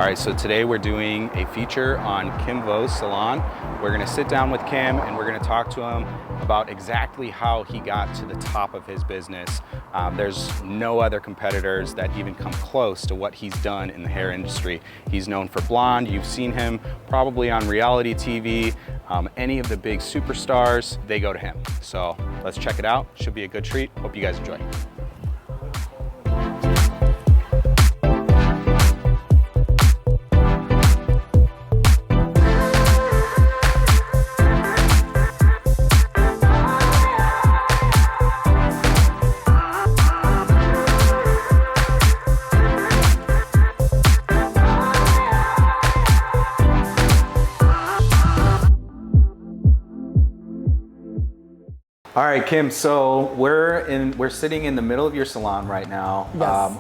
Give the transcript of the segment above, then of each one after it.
right, so today we're doing a feature on Kim Vo's salon. We're gonna sit down with Kim and we're gonna talk to him about exactly how he got to the top of his business. There's no other competitors that even come close to what he's done in the hair industry. He's known for blonde. You've seen him probably on reality TV. Any of the big superstars, they go to him. So let's check it out. Should be a good treat. Hope you guys enjoy. All right, Kim, so we're sitting in the middle of your salon right now, Yes.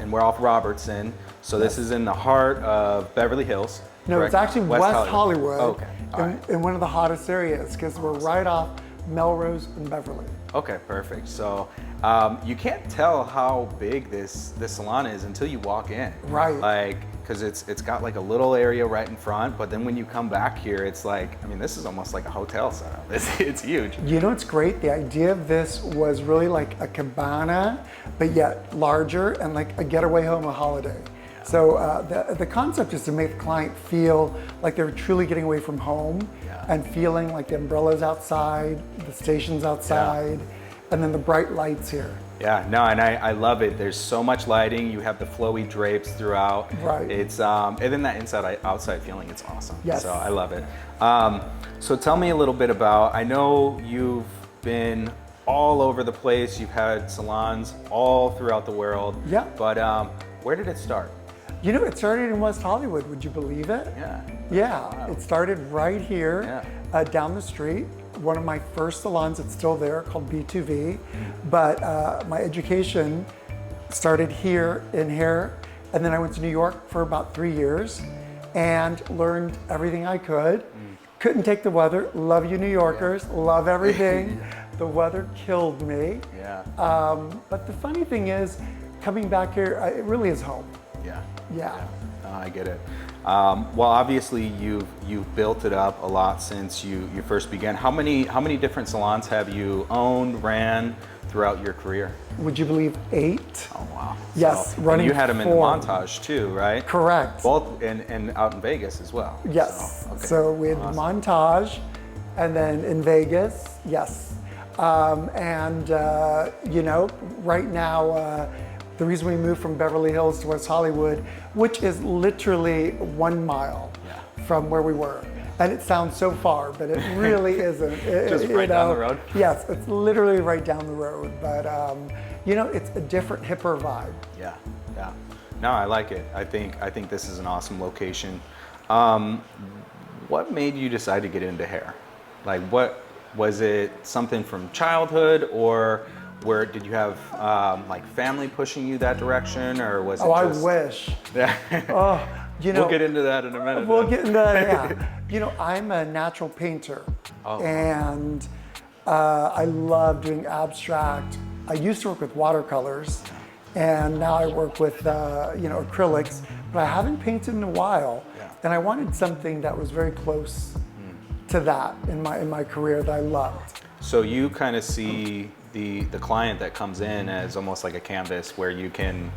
we're off Robertson. So this is in the heart of Beverly Hills. No, correct? it's actually West Hollywood, okay. All right. in one of the hottest areas because we're right off Melrose and Beverly. Okay, perfect. So you can't tell how big this salon is until you walk in. Right. Like, because it's got like a little area right in front, but then when you come back here, it's like, I mean, this is almost like a hotel setup. It's huge. You know what's great? The idea of this was really like a cabana, but yet larger and like a getaway home, a holiday. Yeah. So the concept is to make the client feel like they're truly getting away from home and feeling like the umbrellas outside, the stations outside, and then the bright lights here. Yeah, no, and I love it. There's so much lighting. You have the flowy drapes throughout. Right. It's and then that inside-outside feeling, it's awesome. Yes. So I love it. So tell me a little bit about, I know you've been all over the place. You've had salons all throughout the world. Yeah. But where did it start? You know, it started in West Hollywood. Would you believe it? Yeah. Yeah, Wow. It started right here down the street. One of my first salons, it's still there, called B2V. But my education started here in hair, and then I went to New York for about 3 years and learned everything I could. Couldn't take the weather. Love you New Yorkers, love everything. The weather killed me. Yeah. But the funny thing is, coming back here, it really is home. Yeah. Yeah. I get it. Well, obviously you've built it up a lot since you first began. How many different salons have you owned, ran throughout your career? Would you believe 8? Oh wow. Yes, so, running and you had them in the 4. Montage too, right? Correct. Both and out in Vegas as well. Yes. So, okay. So we had the Montage, and then in Vegas, yes. You know, right now, the reason we moved from Beverly Hills to West Hollywood, which is literally 1 mile from where we were. And it sounds so far, but it really isn't. Just right down the road? Yes, it's literally right down the road. But, you know, it's a different, hipper vibe. Yeah, yeah. No, I like it. I think this is an awesome location. What made you decide to get into hair? Like, what was it? Something from childhood, or where did you have like family pushing you that direction, or was it just... I wish. Yeah. Oh, you know, we'll get into that in a minute. We'll get into that, yeah. You know, I'm a natural painter, and I love doing abstract. I used to work with watercolors, and now I work with you know, acrylics, but I haven't painted in a while, and I wanted something that was very close to that in my career that I loved. So you kind of see the client that comes in as almost like a canvas where you can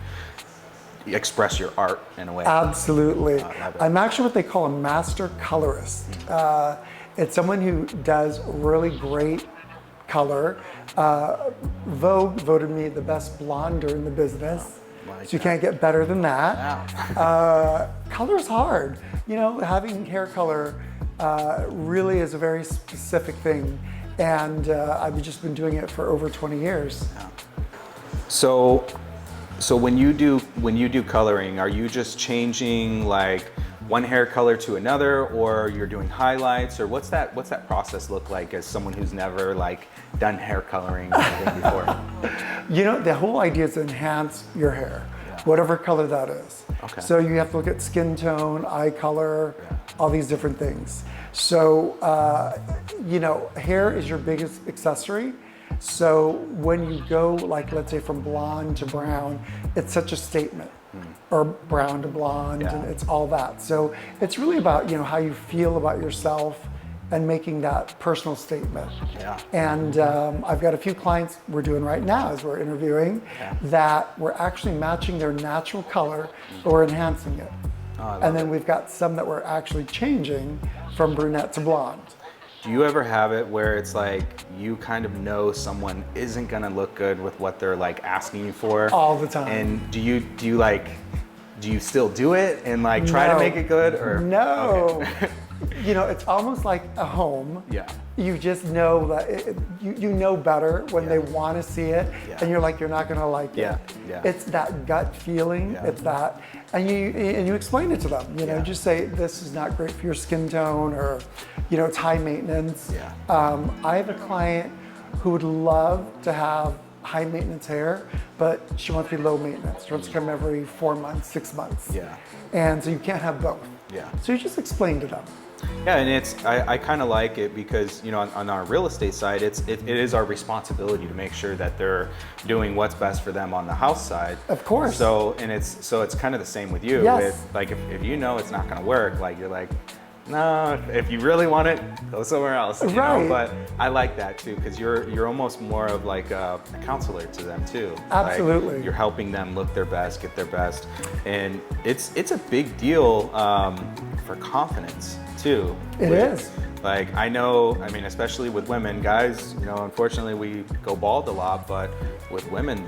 express your art in a way. Absolutely. I'm actually what they call a Master Colorist. It's someone who does really great color. Vogue voted me the best blonder in the business. So you can't get better than that. Wow. Color is hard. You know, having hair color really is a very specific thing. And I've just been doing it for over 20 years. So when you do coloring, are you just changing like one hair color to another, or you're doing highlights, or what's that process look like as someone who's never like done hair coloring or anything before? You know, the whole idea is to enhance your hair, whatever color that is. Okay. So you have to look at skin tone, eye color, all these different things. So, you know, hair is your biggest accessory. So when you go, like, let's say from blonde to brown, it's such a statement. or brown to blonde, and it's all that. So it's really about, you know, how you feel about yourself and making that personal statement. Yeah. And I've got a few clients we're doing right now as we're interviewing that we're actually matching their natural color or enhancing it. Oh, and then we've got some that we're actually changing from brunette to blonde. Do you ever have it where it's like you kind of know someone isn't gonna look good with what they're like asking you for? All the time. And do you still do it and like try to make it good, or no? Okay. You know, it's almost like a home. Yeah. You just know that you know better when they want to see it, and you're like, you're not going to like it. Yeah. It's that gut feeling. Yeah. It's that, and you explain it to them. You know, just say this is not great for your skin tone, or you know, it's high maintenance. Yeah. I have a client who would love to have high maintenance hair, but she wants to be low maintenance. She wants to come every 4 months, 6 months. Yeah. And so you can't have both. Yeah. So you just explain to them. Yeah, and I kind of like it because, you know, on our real estate side, it is our responsibility to make sure that they're doing what's best for them on the house side. Of course. So it's kind of the same with you. Yes. With, like if you know it's not going to work, like you're like, no, if you really want it, go somewhere else. You know? But I like that too, because you're almost more of like a counselor to them too. Absolutely. Like you're helping them look their best, get their best, and it's a big deal for confidence too. It is. Like I know, I mean, especially with women, guys, you know, unfortunately we go bald a lot, but with women,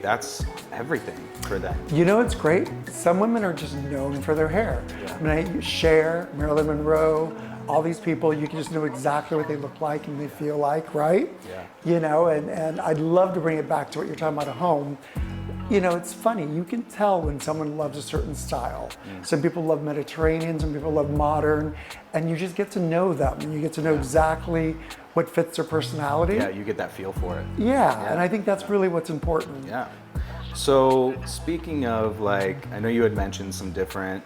that's everything for them. You know, it's great. Some women are just known for their hair. Yeah. I mean, Cher, Marilyn Monroe, all these people, you can just know exactly what they look like and they feel like, right? Yeah. You know, and I'd love to bring it back to what you're talking about at home. You know, it's funny, you can tell when someone loves a certain style. Some people love Mediterranean, some people love modern, and you just get to know them, and you get to know exactly what fits their personality. Yeah, you get that feel for it. Yeah, and I think that's really what's important. Yeah. So speaking of, like, I know you had mentioned some different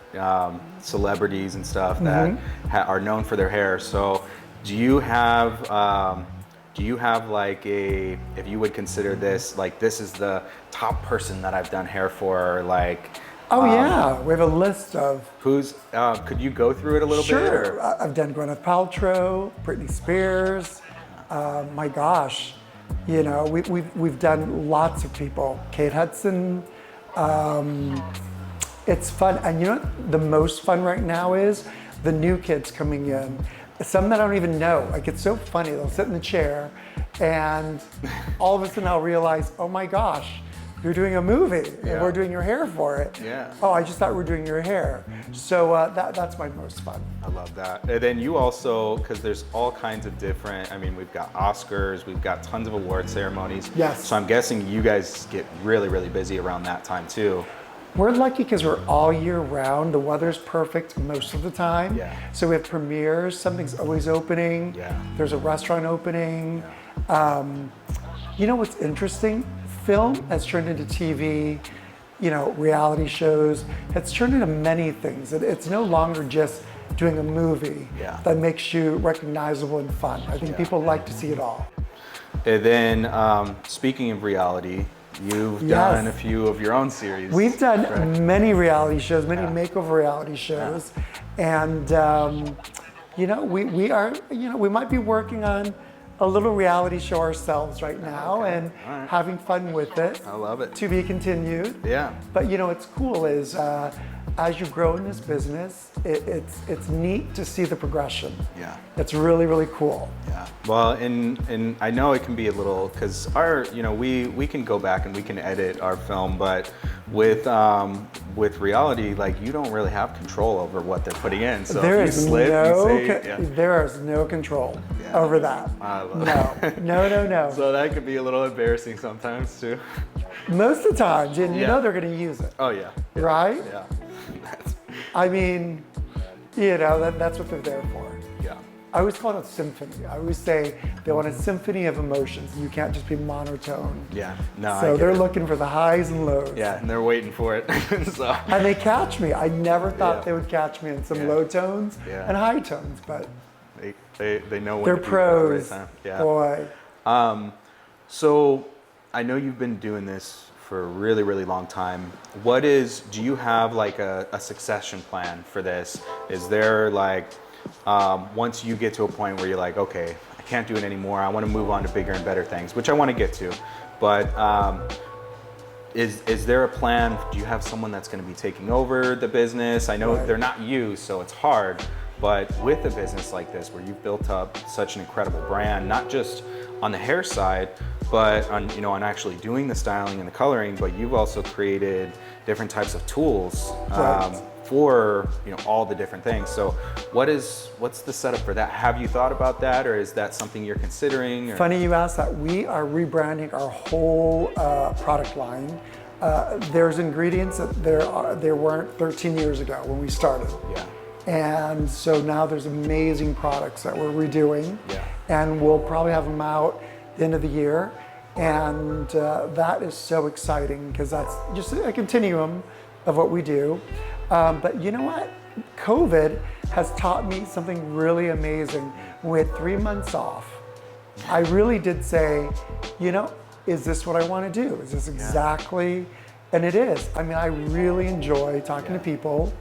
celebrities and stuff that are known for their hair. So do you have like if you would consider this, like this is the top person that I've done hair for, like? Oh yeah, we have a list of. Who's, could you go through it a little bit? Sure, I've done Gwyneth Paltrow, Britney Spears, my gosh, you know, we've done lots of people. Kate Hudson, it's fun, and you know what the most fun right now is? The new kids coming in. Some that I don't even know. Like, it's so funny. They'll sit in the chair and all of a sudden I'll realize, oh my gosh, you're doing a movie and we're doing your hair for it. Yeah. Oh, I just thought we were doing your hair. So that's my most fun. I love that. And then you also, because there's all kinds of different, I mean, we've got Oscars, we've got tons of award ceremonies. Yes. So I'm guessing you guys get really, really busy around that time too. We're lucky because we're all year round. The weather's perfect most of the time. Yeah. So we have premieres, something's always opening. Yeah. There's a restaurant opening. You know what's interesting? Film has turned into TV, you know, reality shows. It's turned into many things. It's no longer just doing a movie that makes you recognizable and fun. I think people like to see it all. And then speaking of reality, you've done a few of your own series. We've done many reality shows, many makeover reality shows. And, you know, we are, you know, we might be working on a little reality show ourselves right now and having fun with it. I love it. To be continued. Yeah. But, you know, what's cool is as you grow in this business, it's neat to see the progression. Yeah. It's really, really cool. Yeah. Well, and I know it can be a little, because you know, we can go back and we can edit our film, but with reality, like, you don't really have control over what they're putting in. So there if you slip, there is no control over that. I love it. No. So that could be a little embarrassing sometimes too. Most of the times, and you know they're going to use it. Oh yeah. Right? Yeah. I mean, you know, that's what they're there for. Yeah. I always call it a symphony. I always say they want a symphony of emotions. You can't just be monotone. Yeah. No. So they're looking for the highs and lows. Yeah, and they're waiting for it. So. And they catch me. I never thought they would catch me in some low tones and high tones, but they know when they're to do pros. that right time. Yeah. Boy. So I know you've been doing this for a really, really long time. Do you have like a succession plan for this? Is there like, once you get to a point where you're like, okay, I can't do it anymore, I want to move on to bigger and better things, which I want to get to, but is there a plan? Do you have someone that's going to be taking over the business? I know they're not you, so it's hard, but with a business like this where you've built up such an incredible brand, not just on the hair side, but on, you know, on actually doing the styling and the coloring, but you've also created different types of tools for, you know, all the different things. So what's the setup for that? Have you thought about that, or is that something you're considering? Or? Funny you asked that. We are rebranding our whole product line. There's ingredients that there weren't 13 years ago when we started. Yeah. And so now there's amazing products that we're redoing. Yeah. And we'll probably have them out the end of the year. And that is so exciting because that's just a continuum of what we do. But you know what? COVID has taught me something really amazing. When we had 3 months off, I really did say, you know, is this what I want to do? Is this exactly? And it is. I mean, I really enjoy talking to people.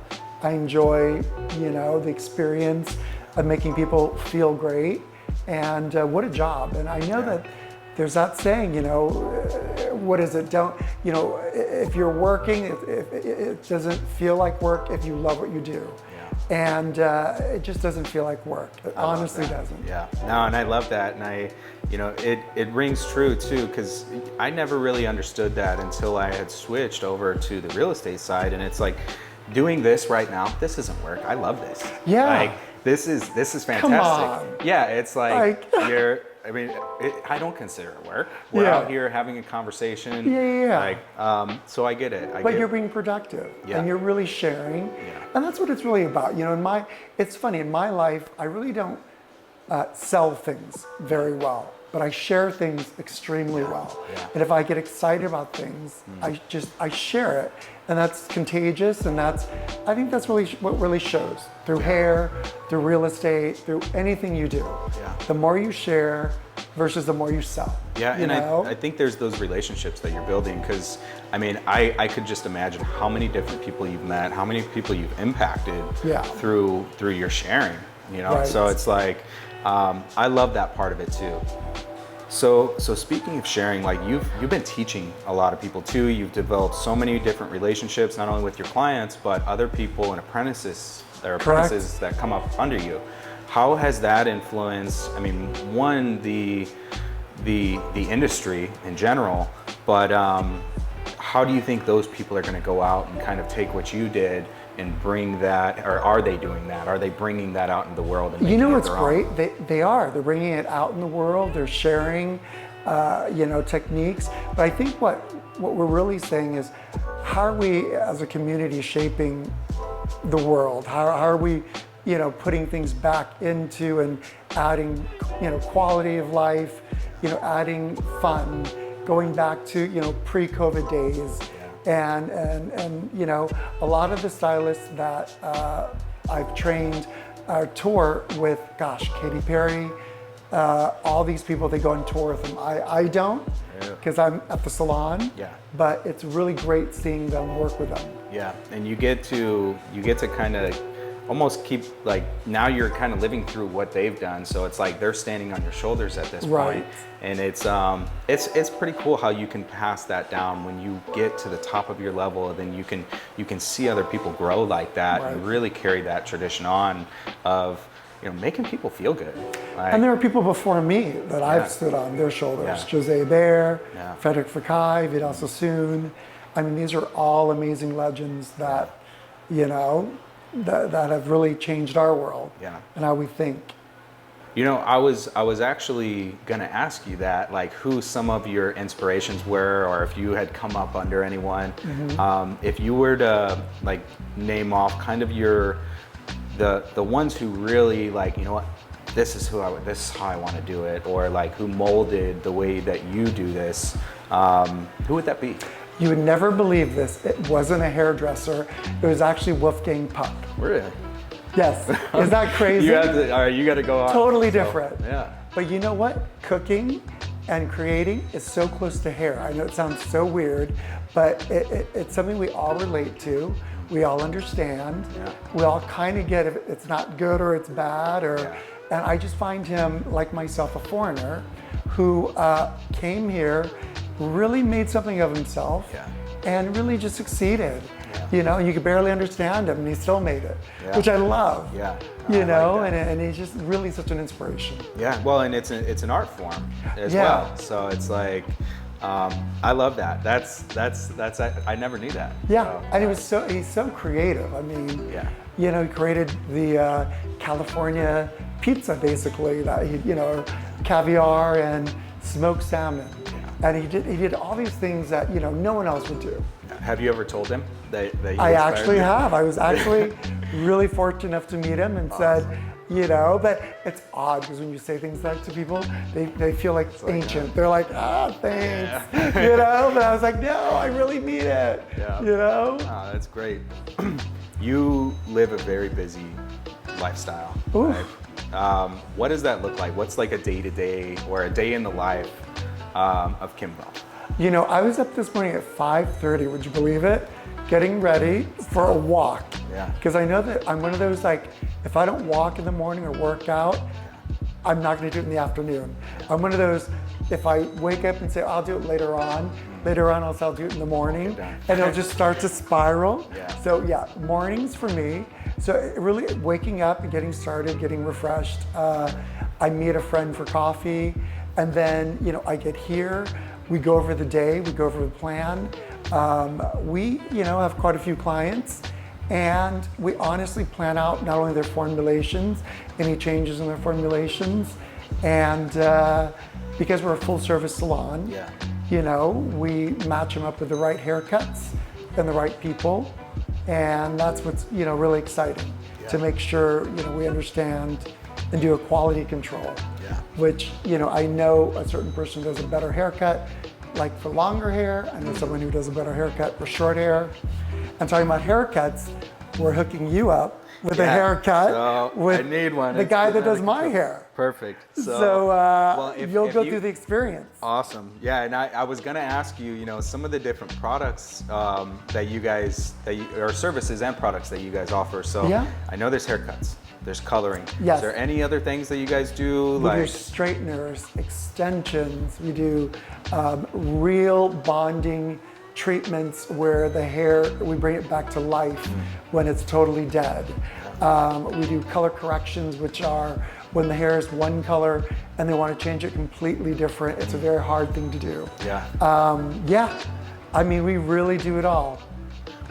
I enjoy, you know, the experience of making people feel great. And what a job. And I know that there's that saying, you know, what is it? Don't, you know, if you're working, it doesn't feel like work if you love what you do. Yeah. And it just doesn't feel like work. It honestly doesn't. Yeah. No, and I love that. And you know, it rings true too, because I never really understood that until I had switched over to the real estate side. And it's like, doing this right now, this isn't work. I love this. Yeah. Like, this is fantastic. Come on. Yeah, it's like I don't consider it work. We're out here having a conversation. Yeah. Like, so I get it. But you're being productive and you're really sharing. Yeah. And that's what it's really about. You know, it's funny, in my life, I really don't sell things very well, but I share things extremely well. Yeah. And if I get excited about things, I share it. And that's contagious, and I think that's really what really shows through hair, through real estate, through anything you do. Yeah. The more you share versus the more you sell. Yeah, and I think there's those relationships that you're building, because I mean, I could just imagine how many different people you've met, how many people you've impacted through your sharing, you know? Right. So it's like, I love that part of it too. So speaking of sharing, like you've been teaching a lot of people too. You've developed so many different relationships, not only with your clients, but other people and apprentices that come up under you. How has that influenced, I mean, one, the industry in general, but how do you think those people are going to go out and kind of take what you did and bring that, or are they doing that? Are they bringing that out in the world? And you know what's great? They are. They're bringing it out in the world. They're sharing, you know, techniques. But I think what we're really saying is, how are we as a community shaping the world? How are we, you know, putting things back into and adding, you know, quality of life, you know, adding fun, going back to, you know, pre-COVID days. And you know, a lot of the stylists that I've trained tour with, gosh, Katy Perry, all these people, they go on tour with them. I don't, because I'm at the salon. Yeah. But it's really great seeing them work with them. Yeah, and you get to kind of almost keep, like, now you're kind of living through what they've done, so it's like they're standing on your shoulders at this point. And it's pretty cool how you can pass that down when you get to the top of your level, and then you can see other people grow like that and really carry that tradition on of, you know, making people feel good. Like, and there are people before me that I've stood on their shoulders. Jose Bear, Frederick Fekkai, Vidal Sassoon. I mean, these are all amazing legends that, you know, that have really changed our world and how we think. You know, I was actually gonna ask you that, like, who some of your inspirations were, or if you had come up under anyone. If you were to, like, name off kind of the ones who really, like, you know what, this is how I want to do it, or like who molded the way that you do this, who would that be? You would never believe this. It wasn't a hairdresser. It was actually Wolfgang Puck. Really? Yes. Is that crazy? You got to go on. Totally different. Yeah. But you know what? Cooking And creating is so close to hair. I know it sounds so weird, but it's something we all relate to. We all understand. Yeah. We all kind of get if it's not good or it's bad. And I just find him, like myself, a foreigner who came here, really made something of himself, and really just succeeded. You know, you could barely understand him, and he still made it, which I love. You know, and he's just really such an inspiration. Yeah, well, and it's an art form as well. So it's like, I love that. That's I never knew that. Yeah, and he's so creative. I mean, you know, he created the California pizza basically that he, you know, caviar and smoked salmon, and he did all these things that, you know, no one else would do. Have you ever told him that he I inspired actually you? have. I was actually really fortunate enough to meet him and said, you know, but it's odd because when you say things like to people, they feel like ancient. They're like, thanks, you know, but I was like, no, I really mean it, you know? Oh, that's great. You live a very busy lifestyle, right? What does that look like? What's like a day-to-day or a day in the life of KIM VO? You know, I was up this morning at 5:30, would you believe it? Getting ready for a walk. Because I know that I'm one of those, like, if I don't walk in the morning or work out, I'm not gonna do it in the afternoon. I'm one of those, if I wake up and say, I'll do it later on I'll say I'll do it in the morning, and it'll just start to spiral. So yeah, mornings for me. So really waking up and getting started, getting refreshed. I meet a friend for coffee, and then, you know, I get here, we go over the day, we go over the plan. We, you know, have quite a few clients, and we honestly plan out not only their formulations, any changes in their formulations, and because we're a full service salon, you know, we match them up with the right haircuts and the right people, and that's what's, you know, really exciting, to make sure, you know, we understand and do a quality control, which, you know, I know a certain person does a better haircut, like for longer hair. I know someone who does a better haircut for short hair. And talking about haircuts, we're hooking you up with a haircut with I need one. the guy that does my hair. Perfect. So well, you'll go through the experience. Awesome. Yeah, and I was gonna ask you, you know, some of the different products that you guys, or services and products that you guys offer. So I know there's haircuts. There's coloring. Is there any other things that you guys do? We do straighteners, extensions. We do real bonding treatments where the hair, we bring it back to life when it's totally dead. We do color corrections, which are when the hair is one color and they want to change it completely different. It's a very hard thing to do. I mean, we really do it all.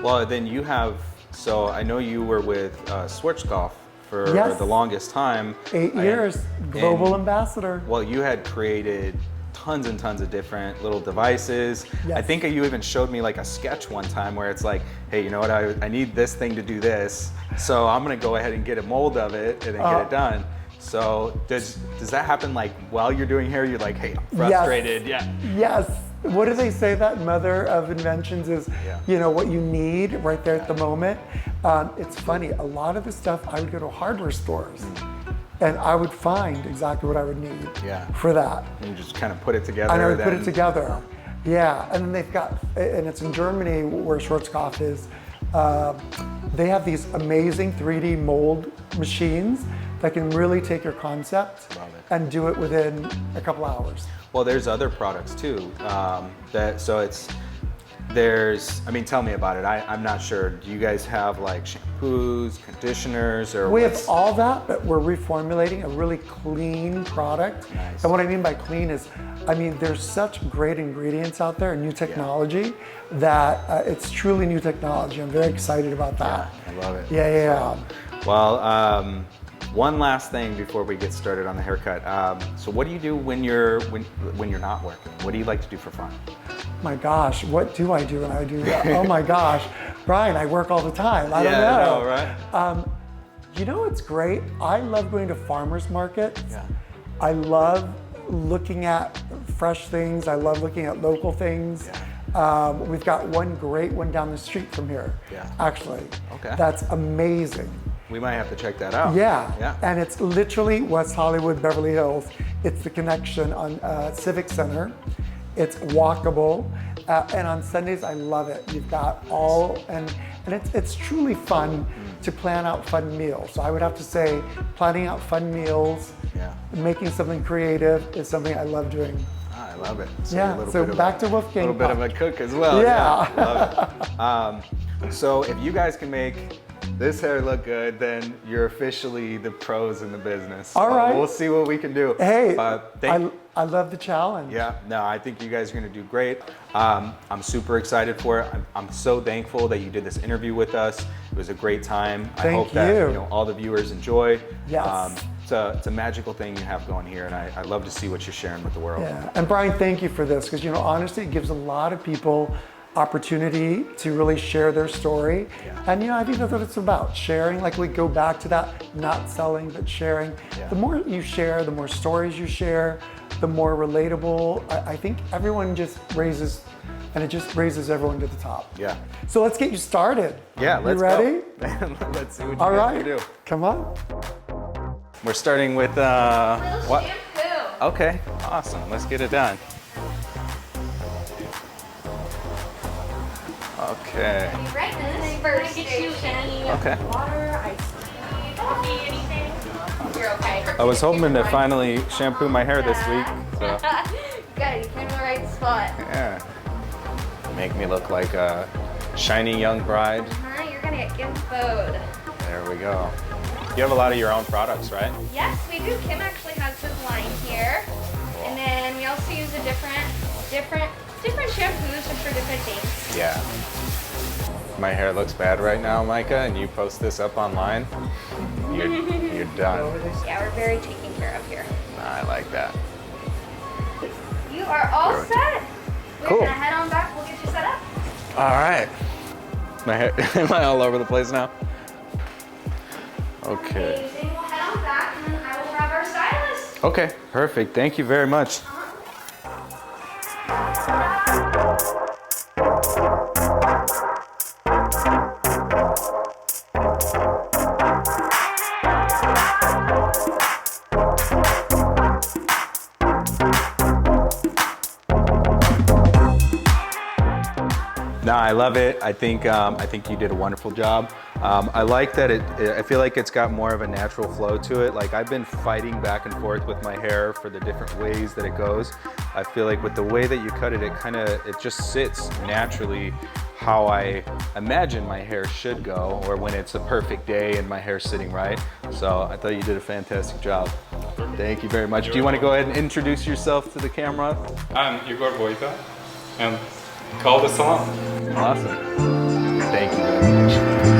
Well, then you have, so I know you were with Schwarzkopf for the longest time. 8 years, global ambassador. Well, you had created tons and tons of different little devices. I think you even showed me like a sketch one time where it's like, hey, you know what, I need this thing to do this, so I'm gonna go ahead and get a mold of it and then get it done. So does that happen like while you're doing hair? You're like, hey, I'm frustrated. Yes. What do they say? That mother of inventions is, you know, what you need right there at the moment. It's funny, a lot of the stuff I would go to hardware stores and I would find exactly what I would need for that. And you just kind of put it together. And I would put it together. Yeah, and then they've got, and it's in Germany where Schwarzkopf is, they have these amazing 3D mold machines that can really take your concept and do it within a couple hours. Well, there's other products too. I mean, tell me about it. I'm not sure. Do you guys have like shampoos, conditioners, or we have all that, but we're reformulating a really clean product. And what I mean by clean is, I mean, there's such great ingredients out there and new technology that it's truly new technology. I'm very excited about that. I love it. Well, one last thing before we get started on the haircut. So what do you do when you're not working? What do you like to do for fun? My gosh, what do I do when I do that? Oh my gosh, Brian, I work all the time. I don't know. I know, right? You know what's great? I love going to farmers markets. I love looking at fresh things. I love looking at local things. We've got one great one down the street from here, actually. That's amazing. We might have to check that out. And it's literally West Hollywood, Beverly Hills It's the connection on Civic Center. It's walkable, and on Sundays I love it. You've got all, and it's truly fun to plan out fun meals. So I would have to say, planning out fun meals, making something creative is something I love doing. I love it. So so back to Wolfgang. A little bit of a cook as well. Yeah. Love it. So if you guys can make this hair look good, then you're officially the pros in the business. All right. We'll see what we can do. Hey, I love the challenge. Yeah, no, I think you guys are gonna do great. I'm super excited for it. I'm so thankful that you did this interview with us. It was a great time. I hope that all the viewers enjoy. Yes. It's a magical thing you have going here, and I love to see what you're sharing with the world. Yeah, and Brian, thank you for this, because honestly, it gives a lot of people opportunity to really share their story. And I think that's what it's about, sharing. Like, we go back to that, not selling, but sharing. The more you share, the more stories you share, the more relatable. I think everyone just raises, and it just raises everyone to the top. Yeah. So let's get you started. Yeah, let's go. You ready? Let's see what you All guys right, can do. come on. We're starting with what? Shampoo. Okay, awesome. Let's get it done. Okay. Right, this first get you any Okay. water, iced coffee, anything? You're okay. I was hoping to finally shampoo my hair this week. So. Good, you came to the right spot. Yeah. Make me look like a shiny young bride. You're gonna get KIM VO. There we go. You have a lot of your own products, right? Yes, we do. Kim actually has his line here. And then we also use a different shampoos just for different things. Yeah. My hair looks bad right now, Micah, and you post this up online, you're done. Yeah, we're very taken care of here. I like that. You are all set. We're Cool. gonna head on back. We'll get you set up. All right. My hair, am I all over the place now? Okay. Amazing. We'll head on back and then I will grab our stylist. Okay, perfect. Thank you very much. No, I love it. I think you did a wonderful job. I like that I feel like it's got more of a natural flow to it. Like, I've been fighting back and forth with my hair for the different ways that it goes. I feel like with the way that you cut it, it just sits naturally how I imagine my hair should go, or when it's a perfect day and my hair's sitting right. So I thought you did a fantastic job. Thank you very much. Do you want to go ahead and introduce yourself to the camera? I'm Igor Voita, and call the salon. Awesome. Thank you very much.